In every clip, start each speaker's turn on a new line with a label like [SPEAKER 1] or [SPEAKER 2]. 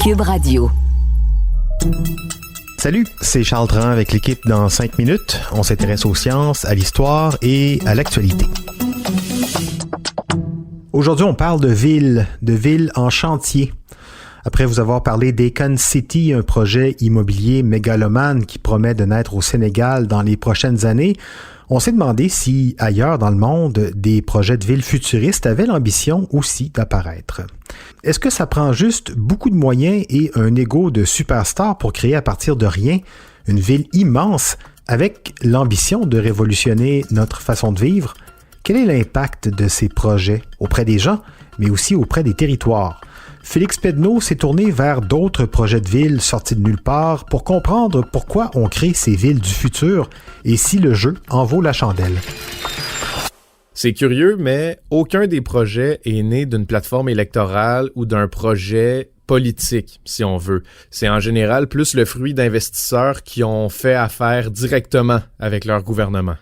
[SPEAKER 1] Cube Radio.
[SPEAKER 2] Salut, c'est Charles Dran avec l'équipe dans 5 minutes. On s'intéresse aux sciences, à l'histoire et à l'actualité. Aujourd'hui, on parle de villes en chantier. Après vous avoir parlé d'Aken City, un projet immobilier mégalomane qui promet de naître au Sénégal dans les prochaines années, on s'est demandé si, ailleurs dans le monde, des projets de villes futuristes avaient l'ambition aussi d'apparaître. Est-ce que ça prend juste beaucoup de moyens et un ego de superstar pour créer à partir de rien une ville immense avec l'ambition de révolutionner notre façon de vivre? Quel est l'impact de ces projets auprès des gens, mais aussi auprès des territoires? Félix Pedneau s'est tourné vers d'autres projets de villes sortis de nulle part pour comprendre pourquoi on crée ces villes du futur et si le jeu en vaut la chandelle.
[SPEAKER 3] C'est curieux, mais aucun des projets est né d'une plateforme électorale ou d'un projet politique, si on veut. C'est en général plus le fruit d'investisseurs qui ont fait affaire directement avec leur gouvernement.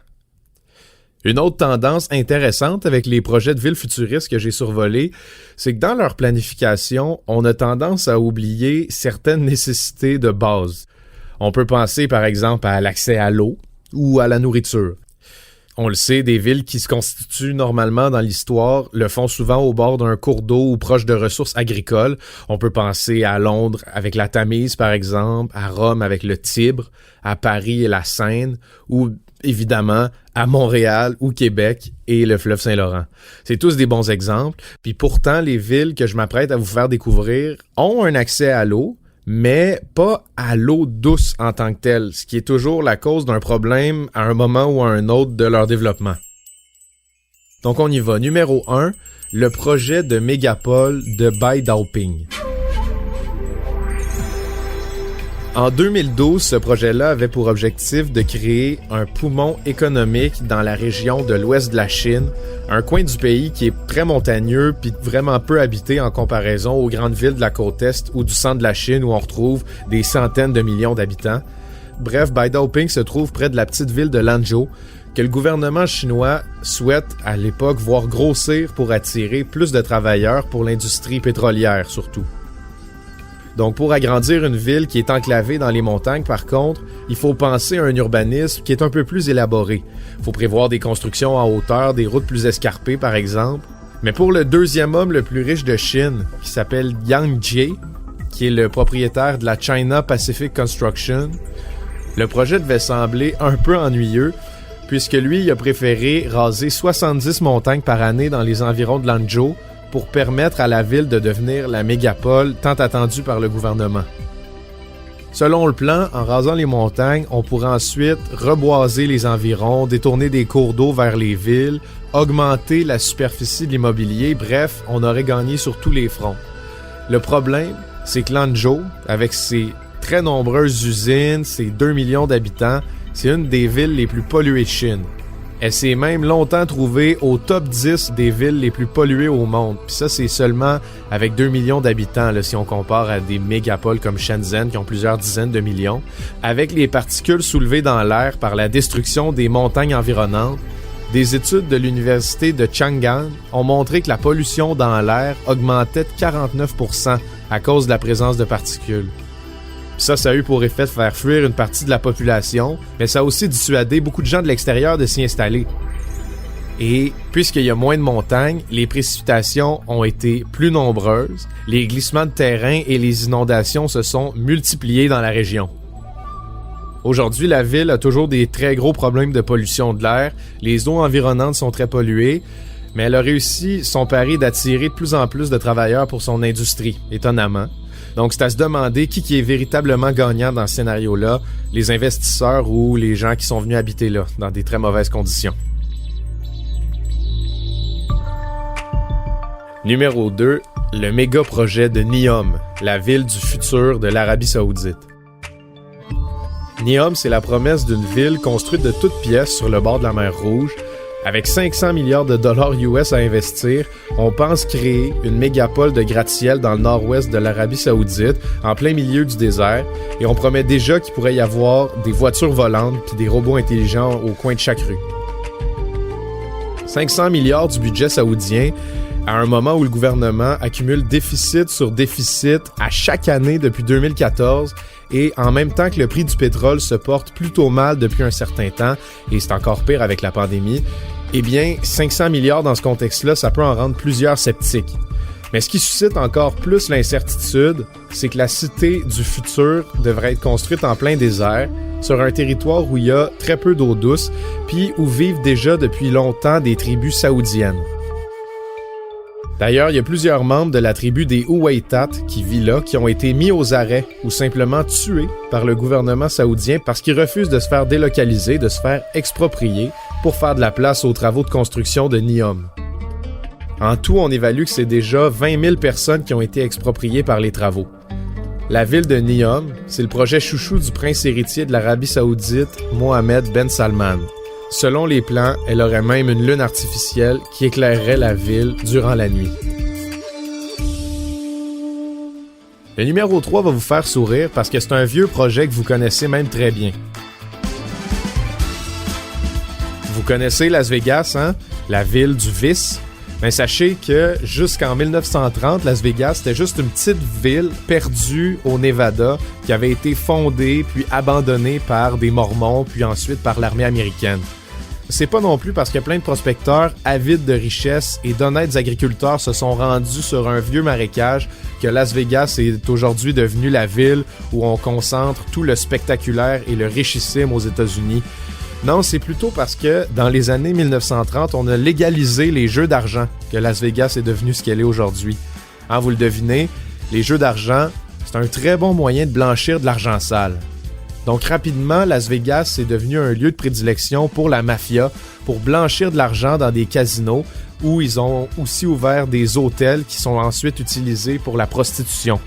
[SPEAKER 3] Une autre tendance intéressante avec les projets de villes futuristes que j'ai survolés, c'est que dans leur planification, on a tendance à oublier certaines nécessités de base. On peut penser par exemple à l'accès à l'eau ou à la nourriture. On le sait, des villes qui se constituent normalement dans l'histoire le font souvent au bord d'un cours d'eau ou proche de ressources agricoles. On peut penser à Londres avec la Tamise par exemple, à Rome avec le Tibre, à Paris et la Seine, ou évidemment à Montréal ou Québec et le fleuve Saint-Laurent. C'est tous des bons exemples, puis pourtant les villes que je m'apprête à vous faire découvrir ont un accès à l'eau, mais pas à l'eau douce en tant que telle, ce qui est toujours la cause d'un problème à un moment ou à un autre de leur développement. Donc on y va. Numéro 1, le projet de mégapole de Bai Dao Ping. En 2012, ce projet-là avait pour objectif de créer un poumon économique dans la région de l'ouest de la Chine, un coin du pays qui est très montagneux puis vraiment peu habité en comparaison aux grandes villes de la côte est ou du centre de la Chine où on retrouve des centaines de millions d'habitants. Bref, Bai Dao Ping se trouve près de la petite ville de Lanzhou, que le gouvernement chinois souhaite à l'époque voir grossir pour attirer plus de travailleurs pour l'industrie pétrolière surtout. Donc, pour agrandir une ville qui est enclavée dans les montagnes, par contre, il faut penser à un urbanisme qui est un peu plus élaboré. Il faut prévoir des constructions en hauteur, des routes plus escarpées, par exemple. Mais pour le deuxième homme le plus riche de Chine, qui s'appelle Yang Jie, qui est le propriétaire de la China Pacific Construction, le projet devait sembler un peu ennuyeux, puisque lui, il a préféré raser 70 montagnes par année dans les environs de Lanzhou, pour permettre à la ville de devenir la mégapole tant attendue par le gouvernement. Selon le plan, en rasant les montagnes, on pourrait ensuite reboiser les environs, détourner des cours d'eau vers les villes, augmenter la superficie de l'immobilier, bref, on aurait gagné sur tous les fronts. Le problème, c'est que Lanzhou, avec ses très nombreuses usines, ses 2 millions d'habitants, c'est une des villes les plus polluées de Chine. Elle s'est même longtemps trouvée au top 10 des villes les plus polluées au monde. Puis ça, c'est seulement avec 2 millions d'habitants, là, si on compare à des mégapoles comme Shenzhen, qui ont plusieurs dizaines de millions. Avec les particules soulevées dans l'air par la destruction des montagnes environnantes, des études de l'université de Chang'an ont montré que la pollution dans l'air augmentait de 49% à cause de la présence de particules. Ça a eu pour effet de faire fuir une partie de la population, mais ça a aussi dissuadé beaucoup de gens de l'extérieur de s'y installer. Et puisqu'il y a moins de montagnes, les précipitations ont été plus nombreuses, les glissements de terrain et les inondations se sont multipliés dans la région. Aujourd'hui, la ville a toujours des très gros problèmes de pollution de l'air, les eaux environnantes sont très polluées, mais elle a réussi son pari d'attirer de plus en plus de travailleurs pour son industrie, étonnamment. Donc, c'est à se demander qui est véritablement gagnant dans ce scénario-là, les investisseurs ou les gens qui sont venus habiter là, dans des très mauvaises conditions. Numéro 2, le méga projet de Neom, la ville du futur de l'Arabie Saoudite. Neom, c'est la promesse d'une ville construite de toutes pièces sur le bord de la mer Rouge. Avec 500 milliards de dollars US à investir, on pense créer une mégapole de gratte-ciel dans le nord-ouest de l'Arabie Saoudite, en plein milieu du désert, et on promet déjà qu'il pourrait y avoir des voitures volantes puis des robots intelligents au coin de chaque rue. 500 milliards du budget saoudien, à un moment où le gouvernement accumule déficit sur déficit à chaque année depuis 2014 et en même temps que le prix du pétrole se porte plutôt mal depuis un certain temps, et c'est encore pire avec la pandémie, eh bien, 500 milliards dans ce contexte-là, ça peut en rendre plusieurs sceptiques. Mais ce qui suscite encore plus l'incertitude, c'est que la cité du futur devrait être construite en plein désert, sur un territoire où il y a très peu d'eau douce, puis où vivent déjà depuis longtemps des tribus saoudiennes. D'ailleurs, il y a plusieurs membres de la tribu des Huwaitat qui vit là, qui ont été mis aux arrêts ou simplement tués par le gouvernement saoudien parce qu'ils refusent de se faire délocaliser, de se faire exproprier pour faire de la place aux travaux de construction de Neom. En tout, on évalue que c'est déjà 20 000 personnes qui ont été expropriées par les travaux. La ville de Neom, c'est le projet chouchou du prince héritier de l'Arabie saoudite, Mohammed Ben Salman. Selon les plans, elle aurait même une lune artificielle qui éclairerait la ville durant la nuit. Le numéro 3 va vous faire sourire parce que c'est un vieux projet que vous connaissez même très bien. Vous connaissez Las Vegas, hein? La ville du vice? Ben, sachez que jusqu'en 1930, Las Vegas, c'était juste une petite ville perdue au Nevada qui avait été fondée puis abandonnée par des Mormons puis ensuite par l'armée américaine. C'est pas non plus parce que plein de prospecteurs avides de richesses et d'honnêtes agriculteurs se sont rendus sur un vieux marécage que Las Vegas est aujourd'hui devenue la ville où on concentre tout le spectaculaire et le richissime aux États-Unis. Non, c'est plutôt parce que dans les années 1930, on a légalisé les jeux d'argent que Las Vegas est devenue ce qu'elle est aujourd'hui. Hein, vous le devinez, les jeux d'argent, c'est un très bon moyen de blanchir de l'argent sale. Donc rapidement, Las Vegas est devenu un lieu de prédilection pour la mafia, pour blanchir de l'argent dans des casinos où ils ont aussi ouvert des hôtels qui sont ensuite utilisés pour la prostitution.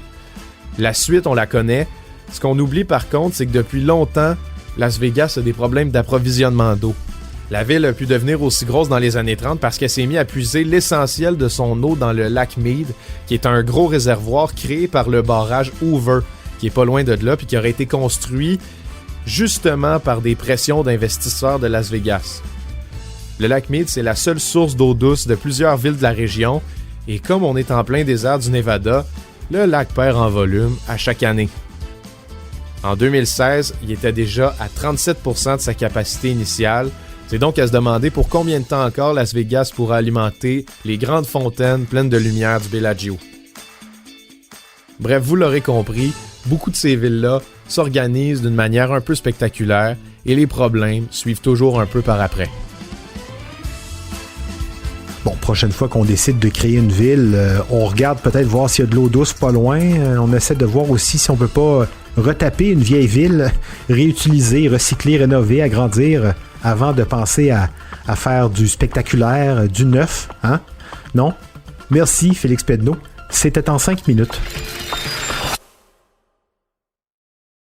[SPEAKER 3] La suite, on la connaît. Ce qu'on oublie par contre, c'est que depuis longtemps, Las Vegas a des problèmes d'approvisionnement d'eau. La ville a pu devenir aussi grosse dans les années 30 parce qu'elle s'est mise à puiser l'essentiel de son eau dans le lac Mead, qui est un gros réservoir créé par le barrage Hoover, qui est pas loin de là, puis qui aurait été construit justement par des pressions d'investisseurs de Las Vegas. Le lac Mead, c'est la seule source d'eau douce de plusieurs villes de la région, et comme on est en plein désert du Nevada, le lac perd en volume à chaque année. En 2016, il était déjà à 37% de sa capacité initiale. C'est donc à se demander pour combien de temps encore Las Vegas pourra alimenter les grandes fontaines pleines de lumière du Bellagio. Bref, vous l'aurez compris, beaucoup de ces villes-là s'organisent d'une manière un peu spectaculaire et les problèmes suivent toujours un peu par après.
[SPEAKER 2] Bon, prochaine fois qu'on décide de créer une ville, on regarde peut-être voir s'il y a de l'eau douce pas loin. On essaie de voir aussi si on peut pas retaper une vieille ville, réutiliser, recycler, rénover, agrandir avant de penser à faire du spectaculaire, du neuf. Hein? Non? Merci, Félix Pedneau. C'était en 5 minutes.